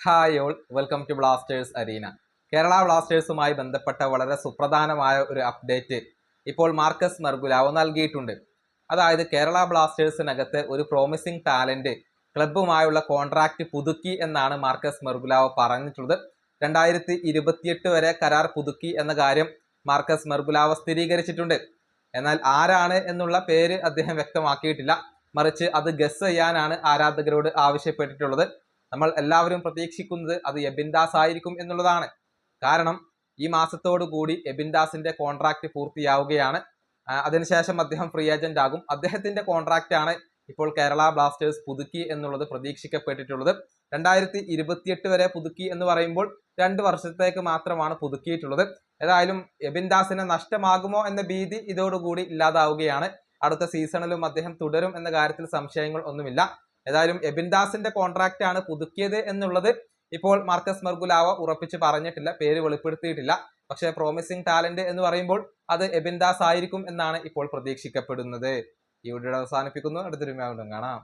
Hi all, welcome to Blasters arena. Kerala ബ്ലാസ്റ്റേഴ്സുമായി ബന്ധപ്പെട്ട വളരെ സുപ്രധാനമായ ഒരു അപ്ഡേറ്റ് ഇപ്പോൾ മാർക്കസ് മെർഗുലാവോ നൽകിയിട്ടുണ്ട്. അതായത് കേരള ബ്ലാസ്റ്റേഴ്സിനകത്ത് ഒരു പ്രോമിസിംഗ് ടാലന്റ് ക്ലബ്ബുമായുള്ള കോൺട്രാക്റ്റ് പുതുക്കി എന്നാണ് മാർക്കസ് മെർഗുലാവോ പറഞ്ഞിട്ടുള്ളത്. 2028 വരെ കരാർ പുതുക്കി എന്ന കാര്യം മാർക്കസ് മെർഗുലാവോ സ്ഥിരീകരിച്ചിട്ടുണ്ട്. എന്നാൽ ആരാണ് എന്നുള്ള പേര് അദ്ദേഹം വ്യക്തമാക്കിയിട്ടില്ല. മറിച്ച് അത് ഗസ് ചെയ്യാനാണ് ആരാധകരോട് ആവശ്യപ്പെട്ടിട്ടുള്ളത്. നമ്മൾ എല്ലാവരും പ്രതീക്ഷിക്കുന്നത് അത് എബിൻ ദാസ് ആയിരിക്കും എന്നുള്ളതാണ്. കാരണം ഈ മാസത്തോടു കൂടി എബിൻ ദാസിന്റെ കോൺട്രാക്ട് പൂർത്തിയാവുകയാണ്. അതിനുശേഷം അദ്ദേഹം ഫ്രീ ഏജന്റ് ആകും. അദ്ദേഹത്തിന്റെ കോൺട്രാക്റ്റ് ആണ് ഇപ്പോൾ കേരള ബ്ലാസ്റ്റേഴ്സ് പുതുക്കി എന്നുള്ളത് പ്രതീക്ഷിക്കപ്പെട്ടിട്ടുള്ളത്. 2028 വരെ പുതുക്കി എന്ന് പറയുമ്പോൾ 2 വർഷത്തേക്ക് മാത്രമാണ് പുതുക്കിയിട്ടുള്ളത്. ഏതായാലും എബിൻ ദാസിന് നഷ്ടമാകുമോ എന്ന ഭീതി ഇതോടുകൂടി ഇല്ലാതാവുകയാണ്. അടുത്ത സീസണിലും അദ്ദേഹം തുടരും എന്ന കാര്യത്തിൽ സംശയങ്ങൾ ഒന്നുമില്ല. ഏതായാലും എബിൻ ദാസിന്റെ കോൺട്രാക്റ്റ് ആണ് പുതുക്കിയത് എന്നുള്ളത് ഇപ്പോൾ മാർക്കസ് മെർഗുലാവോ ഉറപ്പിച്ച് പറഞ്ഞിട്ടില്ല, പേര് വെളിപ്പെടുത്തിയിട്ടില്ല. പക്ഷേ പ്രോമിസിംഗ് ടാലന്റ് എന്ന് പറയുമ്പോൾ അത് എബിൻ ദാസ് ആയിരിക്കും എന്നാണ് ഇപ്പോൾ പ്രതീക്ഷിക്കപ്പെടുന്നത്. ഈ വീഡിയോ അവസാനിപ്പിക്കുന്നു. അടുത്തൊരു കാണാം.